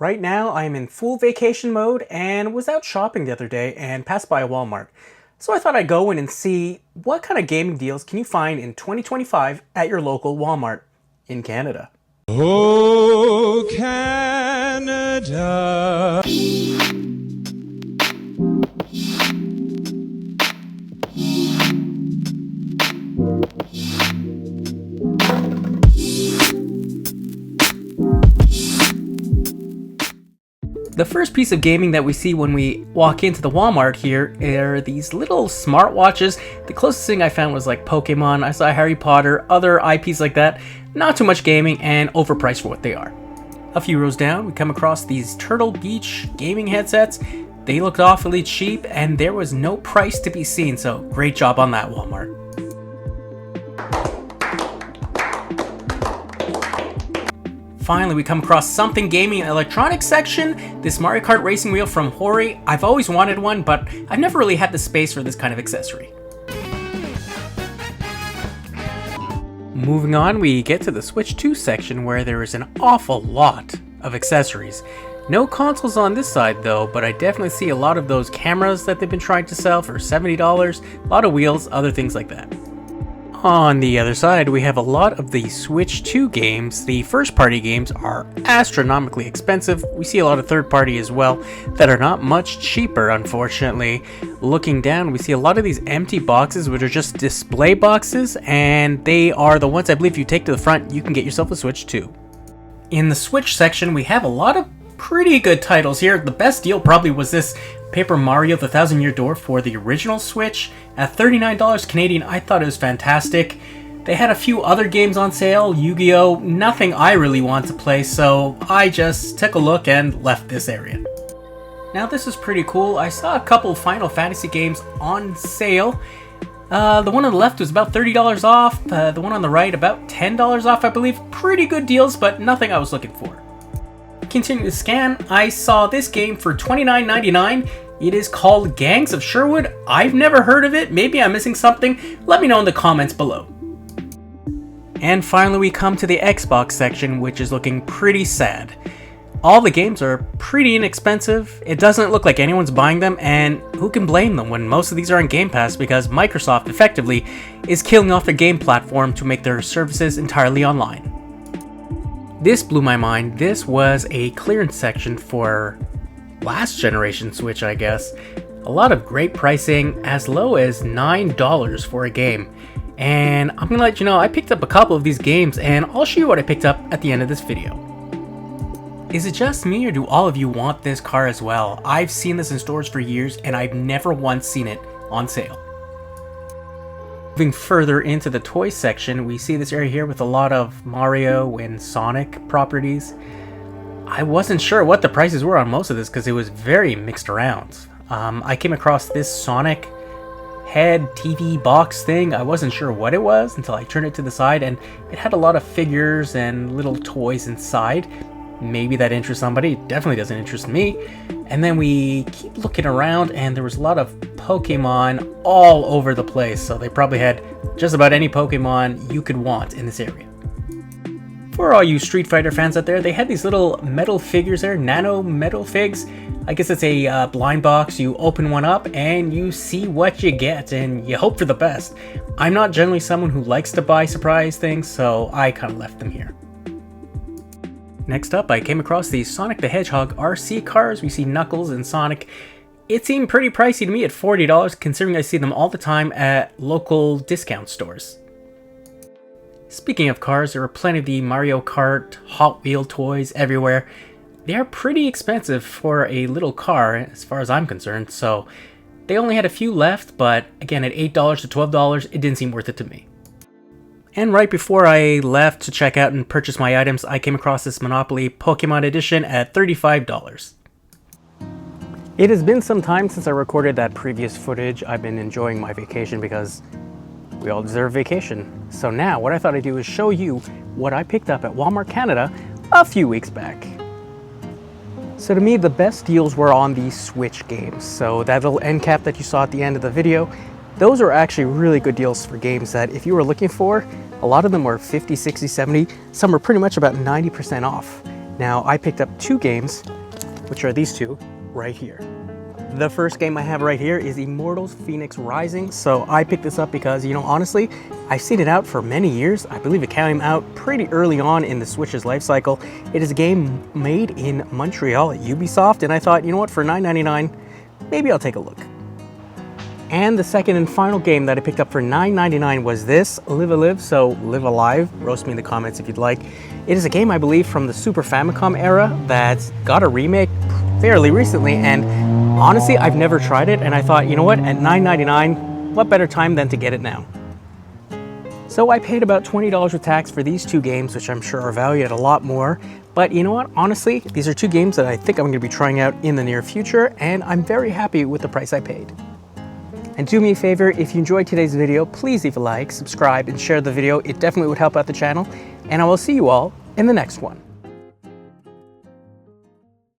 Right now, I am in full vacation mode and was out shopping the other day and passed by a Walmart. So I thought I'd go in and see what kind of gaming deals can you find in 2025 at your local Walmart in Canada. Oh, Canada. The first piece of gaming that we see when we walk into the Walmart here are these little smartwatches. The closest thing I found was like Pokemon, I saw Harry Potter, other IPs like that. Not too much gaming and overpriced for what they are. A few rows down, we come across these Turtle Beach gaming headsets. They looked awfully cheap and there was no price to be seen, so great job on that, Walmart. Finally, we come across something gaming and electronics section. This Mario Kart racing wheel from Hori. I've always wanted one, but I've never really had the space for this kind of accessory. Moving on, we get to the Switch 2 section where there is an awful lot of accessories. No consoles on this side though, but I definitely see a lot of those cameras that they've been trying to sell for $70, a lot of wheels, other things like that. On the other side, we have a lot of the Switch 2 games. The first-party games are astronomically expensive. We see a lot of third-party as well that are not much cheaper, unfortunately. Looking down, we see a lot of these empty boxes, which are just display boxes, and they are the ones I believe you take to the front, you can get yourself a Switch 2. In the Switch section, we have a lot of pretty good titles here. The best deal probably was this Paper Mario The Thousand Year Door for the original Switch at $39 Canadian. I thought it was fantastic. They had a few other games on sale, Yu-Gi-Oh! Nothing I really want to play, so I just took a look and left this area. Now this is pretty cool. I saw a couple Final Fantasy games on sale. The one on the left was about $30 off, the one on the right about $10 off, I believe. Pretty good deals, but nothing I was looking for. Continue to scan, I saw this game for $29.99. It is called Gangs of Sherwood. I've never heard of it. Maybe I'm missing something. Let me know in the comments below. And finally we come to the Xbox section, which is looking pretty sad. All the games are pretty inexpensive. It doesn't look like anyone's buying them, and who can blame them when most of these are on Game Pass because Microsoft effectively is killing off their game platform to make their services entirely online. This blew my mind. This was a clearance section for last generation Switch, I guess. A lot of great pricing, as low as $9 for a game. And I'm gonna let you know, I picked up a couple of these games and I'll show you what I picked up at the end of this video. Is it just me or do all of you want this car as well? I've seen this in stores for years and I've never once seen it on sale. Moving further into the toy section, we see this area here with a lot of Mario and Sonic properties. I wasn't sure what the prices were on most of this because it was very mixed around. I came across this Sonic head TV box thing. I wasn't sure what it was until I turned it to the side, and it had a lot of figures and little toys inside. Maybe that interests somebody. It definitely doesn't interest me. And then we keep looking around and there was a lot of Pokemon all over the place. So they probably had just about any Pokemon you could want in this area. For all you Street Fighter fans out there, they had these little metal figures there, nano metal figs. I guess it's a blind box. You open one up and you see what you get and you hope for the best. I'm not generally someone who likes to buy surprise things, so I kind of left them here. Next up, I came across the Sonic the Hedgehog RC cars. We see Knuckles and Sonic. It seemed pretty pricey to me at $40, considering I see them all the time at local discount stores. Speaking of cars, there are plenty of the Mario Kart Hot Wheel toys everywhere. They are pretty expensive for a little car, as far as I'm concerned, so they only had a few left, but again, at $8 to $12, it didn't seem worth it to me. And right before I left to check out and purchase my items, I came across this Monopoly Pokemon Edition at $35. It has been some time since I recorded that previous footage. I've been enjoying my vacation because we all deserve vacation. So now what I thought I'd do is show you what I picked up at Walmart Canada a few weeks back. So to me, the best deals were on the Switch games. So that little end cap that you saw at the end of the video, those are actually really good deals for games that if you were looking for, a lot of them were 50, 60, 70, some were pretty much about 90% off. Now, I picked up 2 games, which are these 2 right here. The first game I have right here is Immortals Fenyx Rising. So I picked this up because, you know, honestly, I've seen it out for many years. I believe it came out pretty early on in the Switch's life cycle. It is a game made in Montreal at Ubisoft, and I thought, you know what, for $9.99, maybe I'll take a look. And the second and final game that I picked up for $9.99 was this, Live Alive, so Live Alive. Roast me in the comments if you'd like. It is a game, I believe, from the Super Famicom era that's got a remake fairly recently, and honestly, I've never tried it, and I thought, you know what, at $9.99, what better time than to get it now? So I paid about $20 with tax for these 2 games, which I'm sure are valued at a lot more. But you know what, honestly, these are 2 games that I think I'm going to be trying out in the near future, and I'm very happy with the price I paid. And do me a favor, if you enjoyed today's video, please leave a like, subscribe, and share the video. It definitely would help out the channel, and I will see you all in the next one.